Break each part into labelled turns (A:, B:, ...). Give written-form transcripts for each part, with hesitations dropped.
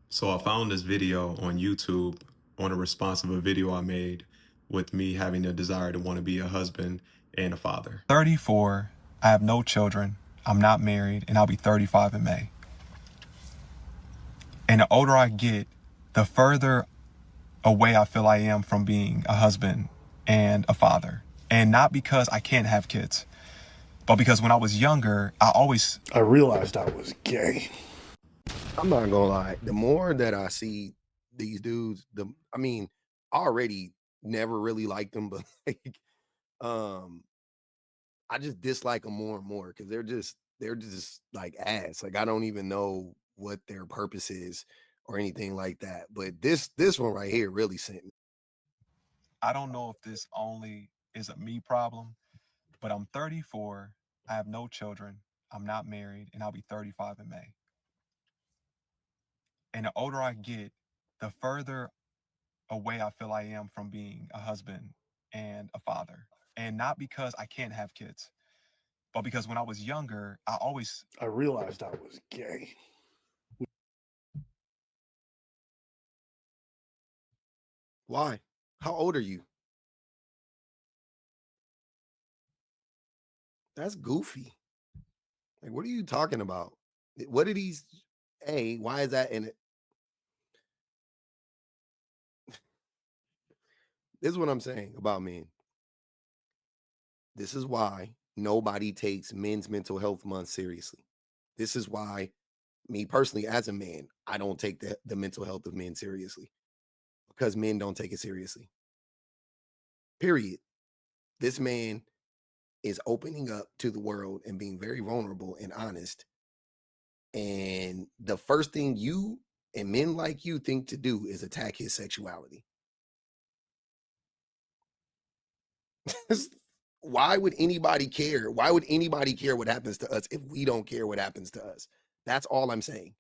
A: So I found this video on YouTube on a response of a video I made with me having a desire to want to be a husband and a father. 34, I have no children, I'm not married, and I'll be 35 in May. And the older I get, the further away I feel I am from being a husband and a father. And not because I can't have kids, but because when I was younger,
B: I realized I was gay.
C: I'm not gonna lie. The more that I see these dudes, I already never really liked them, but um, I just dislike them more and more because they're just like ass. Like I don't even know what their purpose is or anything like that. But this one right here really sent me.
A: I don't know if this only is a me problem, but I'm 34, I have no children, I'm not married, and I'll be 35 in May. And the older I get, the further away I feel I am from being a husband and a father. And not because I can't have kids, but because when I was younger,
B: I realized I was gay.
C: Why? How old are you? That's goofy. Like, what are you talking about? What did he? Hey, why is that in it? This is what I'm saying about men. This is why nobody takes Men's Mental Health Month seriously. This is why, me personally, as a man, I don't take the mental health of men seriously because men don't take it seriously. Period. This man is opening up to the world and being very vulnerable and honest. And the first thing you and men like you think to do is attack his sexuality. Why would anybody care? Why would anybody care what happens to us if we don't care what happens to us? That's all I'm saying.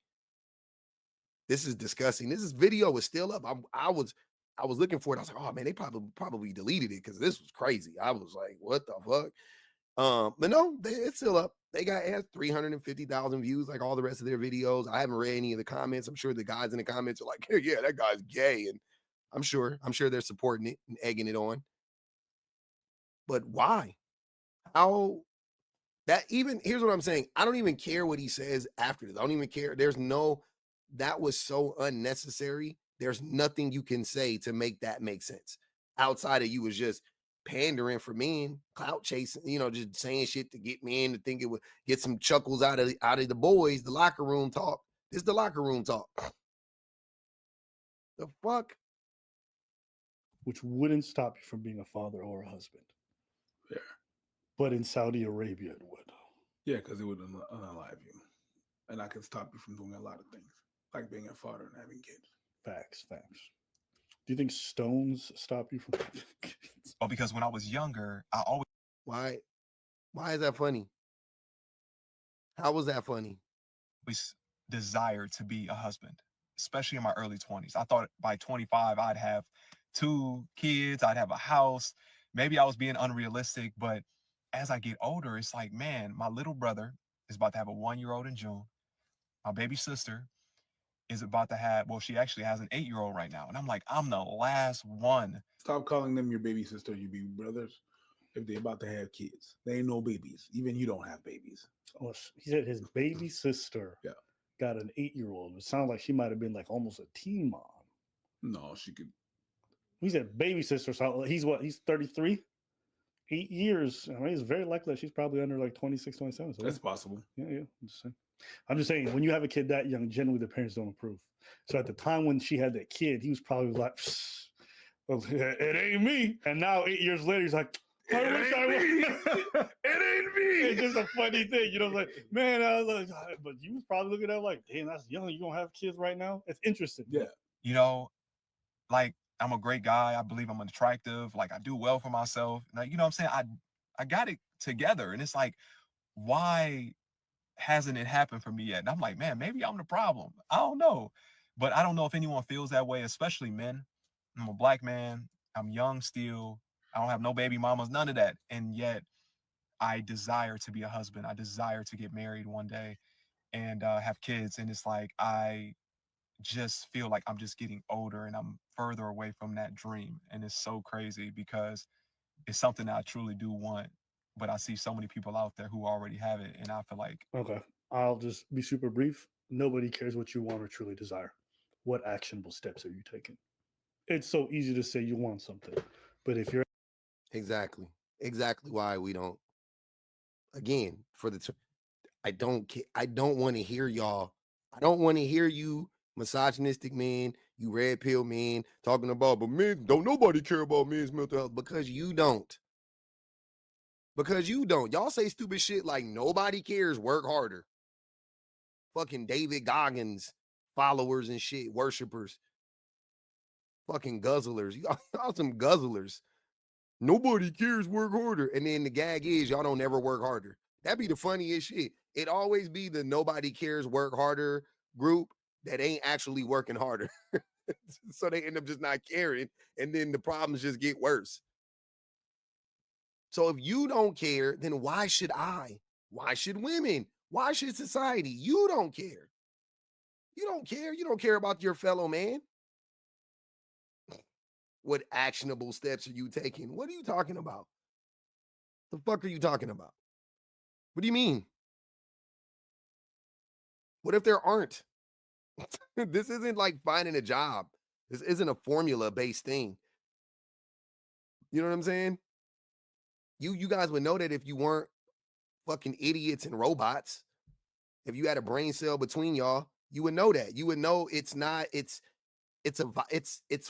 C: This is disgusting. This video was still up. I was looking for it. I was like, oh man, they probably deleted it because this was crazy. I was like, what the fuck? But no, it's still up. It has 350,000 views, like all the rest of their videos. I haven't read any of the comments. I'm sure the guys in the comments are like, yeah, that guy's gay, and I'm sure they're supporting it and egging it on. But why? How that even here's what I'm saying. I don't even care what he says after this. I don't even care. That was so unnecessary. There's nothing you can say to make that make sense. Outside of you was just pandering for men, clout chasing, just saying shit to get men to think it would get some chuckles out of the boys, the locker room talk. This is the locker room talk. The fuck?
B: Which wouldn't stop you from being a father or a husband.
D: Yeah.
B: But in Saudi Arabia, it would.
D: Yeah, because it would unalive you. And I can stop you from doing a lot of things, like being a father and having kids.
B: Facts. Do you think stones stop you from having kids?
A: Well, because when I was younger,
C: Why is that funny? How was that funny?
A: always desired to be a husband, especially in my early 20s. I thought by 25, I'd have 2 kids, I'd have a house. Maybe I was being unrealistic, but as I get older, it's like, man, my little brother is about to have a 1-year-old in June. My baby sister is about to have, well, she actually has an 8-year-old right now. And I'm like, I'm the last one.
D: Stop calling them your baby sister, your baby brothers, if they're about to have kids. They ain't no babies. Even you don't have babies.
B: Oh, he said his baby sister
D: Yeah.
B: got an 8-year-old. It sounded like she might have been like almost a teen mom.
D: No, she could.
B: He said baby sister. So he's what? He's 33? 8 years. I mean, it's very likely that she's probably under like 26, 27. So
D: That's possible.
B: yeah. I'm just saying, when you have a kid that young, generally the parents don't approve. So at the time when she had that kid, he was probably like, well, it ain't me. And now 8 years later, he's like, I wish I was.
D: It ain't me.
B: It's just a funny thing, like, man, I was like, but you was probably looking at it like, damn, that's young. You don't have kids right now. It's interesting.
D: Yeah.
A: Like, I'm a great guy. I believe I'm attractive. Like, I do well for myself. Like, you know what I'm saying? I got it together. And it's like, why hasn't it happened for me yet? And I'm like, man, maybe I'm the problem. I don't know. But I don't know if anyone feels that way, especially men. I'm a black man. I'm young still. I don't have no baby mamas, none of that. And yet I desire to be a husband. I desire to get married one day and have kids. And it's like, just feel like I'm just getting older and I'm further away from that dream. And it's so crazy because it's something that I truly do want, but I see so many people out there who already have it. And I feel like,
B: Okay. I'll just be super brief. Nobody cares what you want or truly desire. What actionable steps are you taking? It's so easy to say you want something, but if you're
C: Exactly why we don't. Again, I don't care. I don't want to hear y'all. I don't want to hear you misogynistic men, you red pill men talking about, but men don't nobody care about men's mental health because you don't. Because you don't. Y'all say stupid shit like nobody cares, work harder. Fucking David Goggins followers and shit, worshipers. Fucking guzzlers. Y'all some guzzlers. Nobody cares, work harder. And then the gag is y'all don't ever work harder. That'd be the funniest shit. It always be the nobody cares, work harder group that ain't actually working harder. So they end up just not caring. And then the problems just get worse. So if you don't care, then why should I? Why should women? Why should society? You don't care. You don't care. You don't care about your fellow man. What actionable steps are you taking? What are you talking about? The fuck are you talking about? What do you mean? What if there aren't? This isn't like finding a job. This isn't a formula-based thing. You know what I'm saying? You guys would know that if you weren't fucking idiots and robots. If you had a brain cell between y'all, you would know that. You would know it's not, it's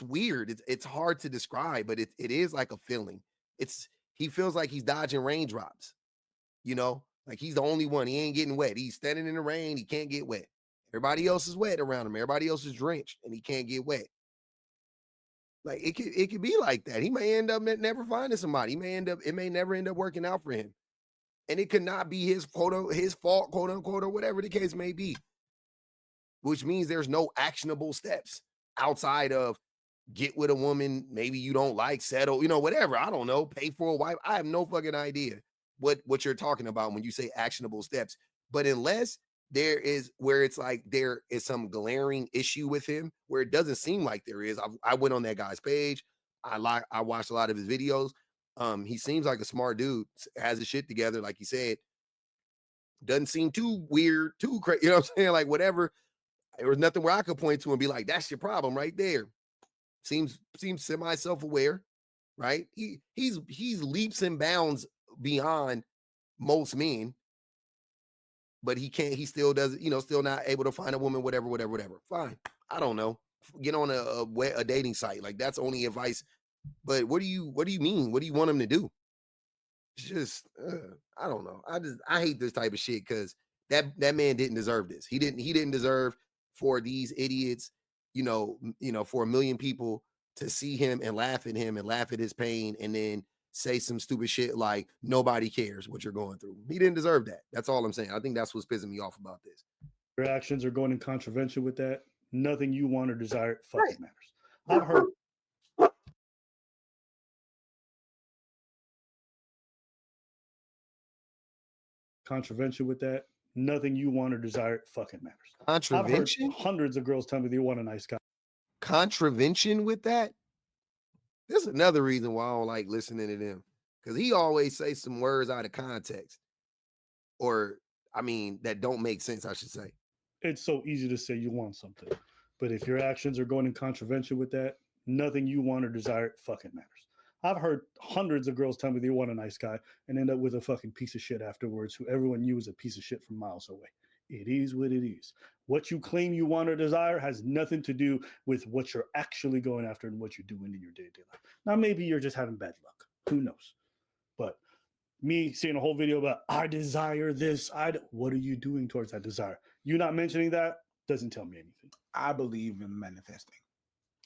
C: weird. It's hard to describe, but it is like a feeling. He feels like he's dodging raindrops, you know, like he's the only one. He ain't getting wet. He's standing in the rain. He can't get wet. Everybody else is wet around him. Everybody else is drenched and he can't get wet. Like it could be like that. He may end up never finding somebody. It may never end up working out for him. And it could not be his fault, quote unquote, or whatever the case may be. Which means there's no actionable steps outside of get with a woman, maybe you don't like, settle, whatever. I don't know, pay for a wife. I have no fucking idea what you're talking about when you say actionable steps. But unless there is where it's like there is some glaring issue with him, where it doesn't seem like there is. I went on that guy's page. I watched a lot of his videos. He seems like a smart dude, has his shit together, like he said. Doesn't seem too weird, too crazy. You know what I'm saying? Like whatever. There was nothing where I could point to and be like, that's your problem right there. Seems semi self-aware, right? He's leaps and bounds beyond most men, but he still does, still not able to find a woman, whatever. Fine. I don't know. Get on a dating site. Like that's only advice. But what do you mean? What do you want him to do? It's just I don't know. I hate this type of shit because that man didn't deserve this. He didn't deserve for these idiots, for a million people to see him and laugh at him and laugh at his pain and then say some stupid shit like nobody cares what you're going through. He didn't deserve that. That's all I'm saying. I think that's what's pissing me off about this.
B: your actions are going in contravention with that, nothing you want or desire fucking
C: Right.
B: matters. I've heard contravention with that, nothing you want or desire fucking matters. I've heard
C: Contravention?
B: hundreds of girls tell me they want a nice guy.
C: Contravention with that? This is another reason why I don't like listening to them. Because he always say some words out of context. Or, that don't make sense, I should say.
B: It's so easy to say you want something, but if your actions are going in contravention with that, nothing you want or desire fucking matters. I've heard hundreds of girls tell me they want a nice guy and end up with a fucking piece of shit afterwards who everyone knew was a piece of shit from miles away. It is what it is. What you claim you want or desire has nothing to do with what you're actually going after and what you're doing in your day-to-day life. Now, maybe you're just having bad luck. Who knows? But me seeing a whole video about I desire this, what are you doing towards that desire? You not mentioning that doesn't tell me anything.
D: I believe in manifesting.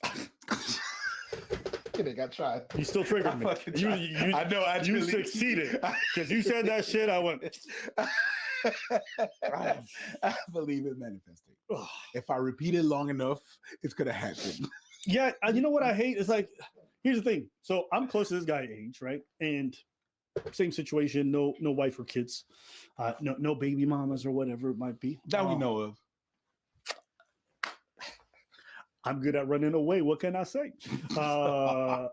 D: I got tried.
B: You still triggered me. You,
D: I know.
B: You succeeded because you said that shit. I went.
D: I believe in manifesting. If I repeat it long enough, it's gonna happen.
B: Yeah, you know what I hate is like, here's the thing. So I'm close to this guy age, right? And same situation, no wife or kids, no baby mamas or whatever it might be.
D: That we know of.
B: I'm good at running away. What can I say?
D: My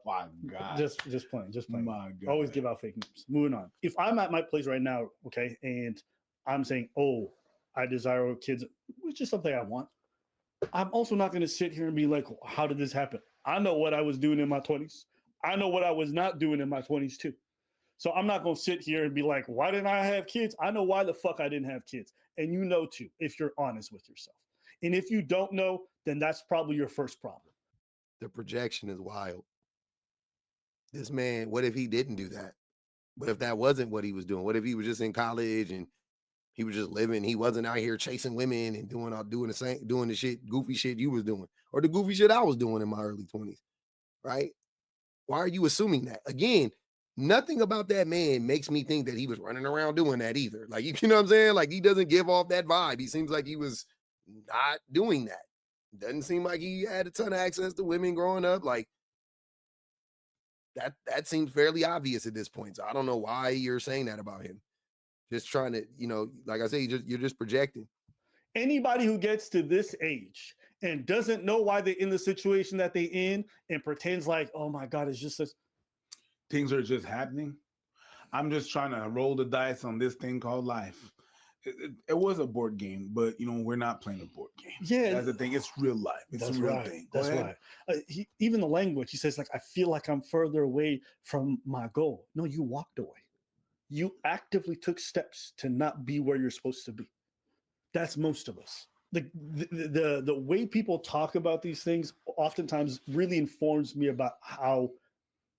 D: God.
B: Just playing.
D: My God.
B: Always give out fake names. Moving on. If I'm at my place right now, okay, and I'm saying, oh, I desire kids, which is something I want, I'm also not going to sit here and be like, how did this happen? I know what I was doing in my 20s. I know what I was not doing in my 20s too. So I'm not going to sit here and be like, why didn't I have kids? I know why the fuck I didn't have kids. And you know too, if you're honest with yourself. And if you don't know, then that's probably your first problem.
C: The projection is wild. This man, what if he didn't do that? What if that wasn't what he was doing? What if he was just in college and he was just living? He wasn't out here chasing women and doing the shit, goofy shit you was doing, or the goofy shit I was doing in my early 20s, right? Why are you assuming that? Again, nothing about that man makes me think that he was running around doing that either. Like, you know what I'm saying? Like, he doesn't give off that vibe. He seems like he was not doing that. Doesn't seem like he had a ton of access to women growing up. Like, that seems fairly obvious at this point. So I don't know why you're saying that about him. Just trying to, like I say, you're just projecting.
B: Anybody who gets to this age and doesn't know why they're in the situation that they're in and pretends like, oh my God, it's just this.
D: Things are just happening. I'm just trying to roll the dice on this thing called life. It was a board game, but we're not playing a board game.
B: Yeah,
D: that's the thing. It's real life. It's a real thing.
B: That's right. Even the language, he says, like, I feel like I'm further away from my goal. No, you walked away. You actively took steps to not be where you're supposed to be. That's most of us. The way people talk about these things oftentimes really informs me about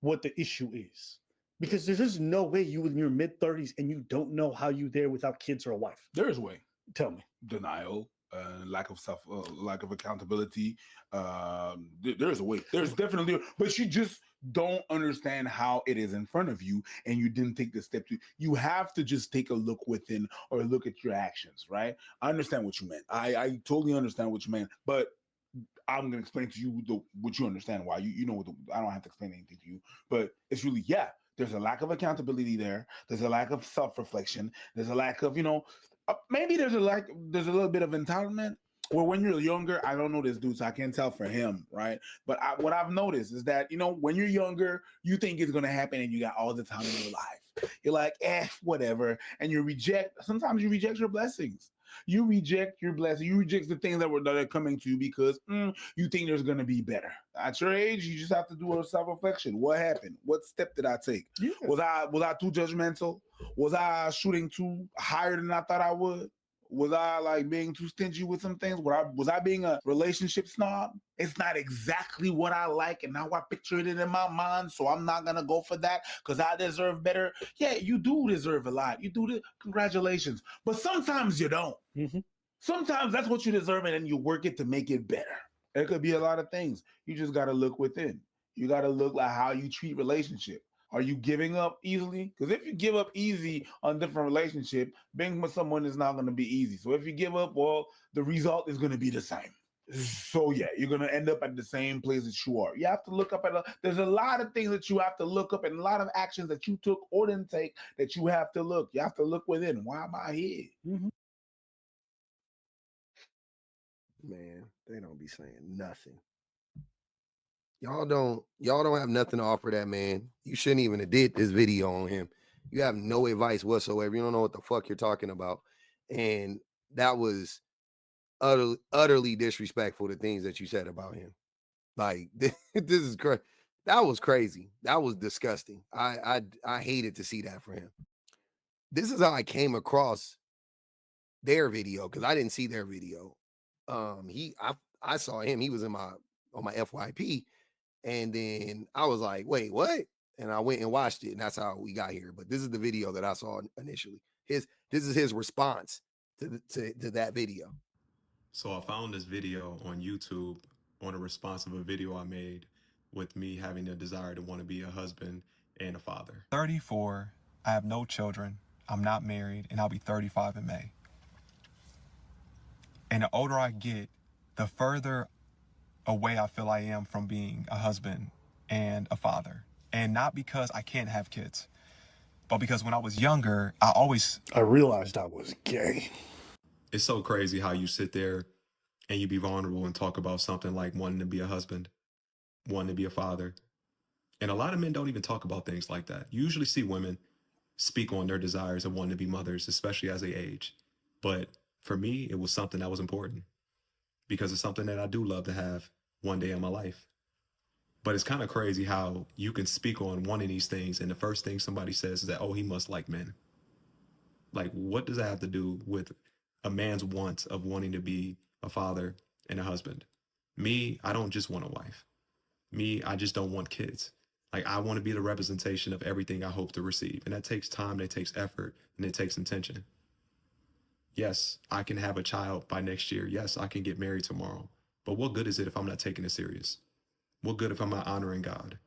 B: what the issue is. Because there's just no way you in your mid-30s and you don't know how you're there without kids or a wife.
D: There is a way.
B: Tell me.
D: Denial, lack of accountability. There's a way. There's definitely, but you just don't understand how it is in front of you, and you didn't take the step to. You have to just take a look within or look at your actions, right? I understand what you meant. I totally understand what you meant, but I'm going to explain to you what you understand why. You know what I don't have to explain anything to you, but it's really, there's a lack of accountability there. There's a lack of self-reflection. There's a lack of, maybe there's a little bit of entitlement. Where when you're younger, I don't know this dude, so I can't tell for him, right? But what I've noticed is that, when you're younger, you think it's going to happen and you got all the time in your life. You're like, whatever. And sometimes you reject your blessings. You reject your blessing. You reject the things that are coming to you because you think there's going to be better. At your age, you just have to do a self-reflection. What happened? What step did I take? Yeah. Was I too judgmental? Was I shooting too higher than I thought I would? Was I like being too stingy with some things? Was I being a relationship snob? It's not exactly what I like, and now I pictured it in my mind, so I'm not gonna go for that because I deserve better. Yeah, you do deserve a lot. You do. Congratulations. But sometimes you don't. Mm-hmm. Sometimes that's what you deserve, and then you work it to make it better. It could be a lot of things. You just gotta look within. You gotta look like how you treat relationship. Are you giving up easily? Because if you give up easy on different relationship, being with someone is not going to be easy. So if you give up, well, the result is going to be the same. So yeah, you're going to end up at the same place that you are. You have to look up there's a lot of things that you have to look up and a lot of actions that you took or didn't take that you have to look. You have to look within. Why am I here? Mm-hmm.
C: Man, they don't be saying nothing. Y'all don't have nothing to offer that man. You shouldn't even have did this video on him. You have no advice whatsoever. You don't know what the fuck you're talking about. And that was utterly disrespectful, the things that you said about him. Like, this is crazy. That was crazy. That was disgusting. I hated to see that for him. This is how I came across their video, because I didn't see their video. I saw him. He was on my FYP. And then I was like, wait, what? And I went and watched it, and that's how we got here. But this is the video that I saw initially. This is his response to that video.
A: So I found this video on YouTube on a response of a video I made with me having a desire to want to be a husband and a father. 34, I have no children, I'm not married, and I'll be 35 in May. And the older I get, the further away I feel I am from being a husband and a father. And not because I can't have kids, but because when I was younger, I realized I was gay. It's so crazy how you sit there and you be vulnerable and talk about something like wanting to be a husband, wanting to be a father. And a lot of men don't even talk about things like that. You usually see women speak on their desires of wanting to be mothers, especially as they age. But for me, it was something that was important because it's something that I do love to have one day in my life. But it's kind of crazy how you can speak on one of these things, and the first thing somebody says is that, oh, he must like men. Like, what does that have to do with a man's want of wanting to be a father and a husband? Me, I don't just want a wife. Me, I just don't want kids. Like, I want to be the representation of everything I hope to receive. And that takes time, that takes effort, and it takes intention. Yes, I can have a child by next year. Yes, I can get married tomorrow. But what good is it if I'm not taking it serious? What good if I'm not honoring God?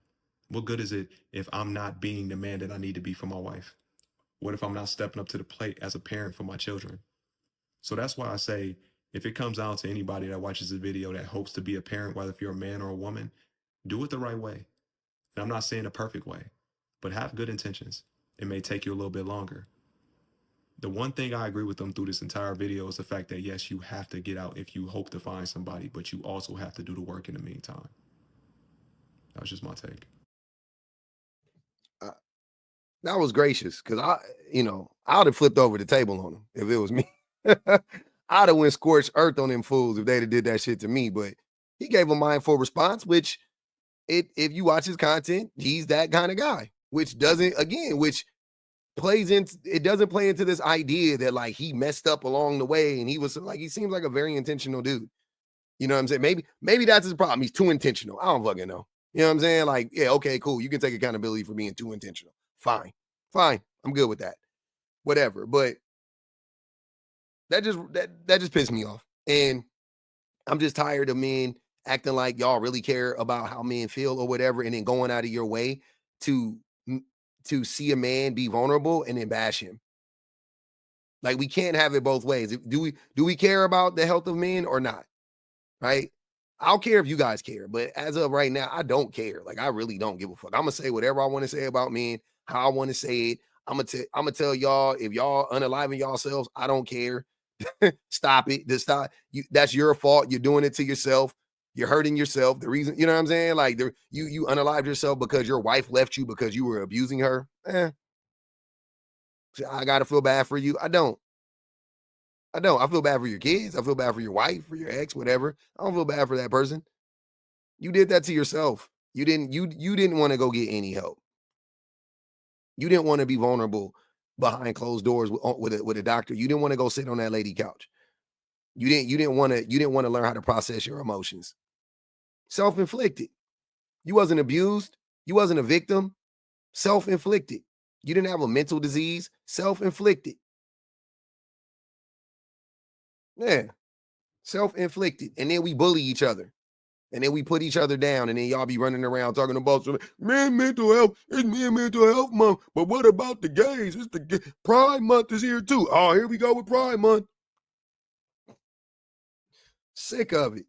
A: What good is it if I'm not being the man that I need to be for my wife? What if I'm not stepping up to the plate as a parent for my children? So that's why I say, if it comes down to anybody that watches this video that hopes to be a parent, whether if you're a man or a woman, do it the right way. And I'm not saying a perfect way, but have good intentions. It may take you a little bit longer. The one thing I agree with them through this entire video is the fact that, yes, you have to get out if you hope to find somebody, but you also have to do the work in the meantime. That was just my take.
C: That was gracious because I would have flipped over the table on him if it was me. I'd have went scorched earth on them fools if they'd have did that shit to me. But he gave a mindful response, which if you watch his content, he's that kind of guy, which doesn't play into this idea that like he messed up along the way and he seems like a very intentional dude. You know what I'm saying? Maybe that's his problem. He's too intentional. I don't fucking know. You know what I'm saying? Like, yeah, okay, cool. You can take accountability for being too intentional. Fine. I'm good with that. Whatever. But that just pissed me off. And I'm just tired of men acting like y'all really care about how men feel or whatever, and then going out of your way to see a man be vulnerable and then bash him. Like, we can't have it both ways. Do we care about the health of men or not? Right? I'll care if you guys care, but as of right now, I don't care. Like, I really don't give a fuck. I'm gonna say whatever I want to say about men, how I want to say it. I'm gonna tell y'all, if y'all unaliving yourselves, I don't care. Stop it. Stop. That's your fault. You're doing it to yourself. You're hurting yourself. The reason, you know what I'm saying? Like, you unalived yourself because your wife left you because you were abusing her. I gotta feel bad for you. I don't. I feel bad for your kids. I feel bad for your wife, for your ex, whatever. I don't feel bad for that person. You did that to yourself. You didn't want to go get any help. You didn't want to be vulnerable behind closed doors with a doctor. You didn't want to go sit on that lady couch. You didn't want to learn how to process your emotions. Self-inflicted. You wasn't abused. You wasn't a victim. Self-inflicted. You didn't have a mental disease. Self-inflicted. Yeah. Self-inflicted. And then we bully each other. And then we put each other down. And then y'all be running around talking about man mental health. It's men mental health month. But what about the gays? It's the Pride Month is here too. Oh, here we go with Pride Month. Sick of it.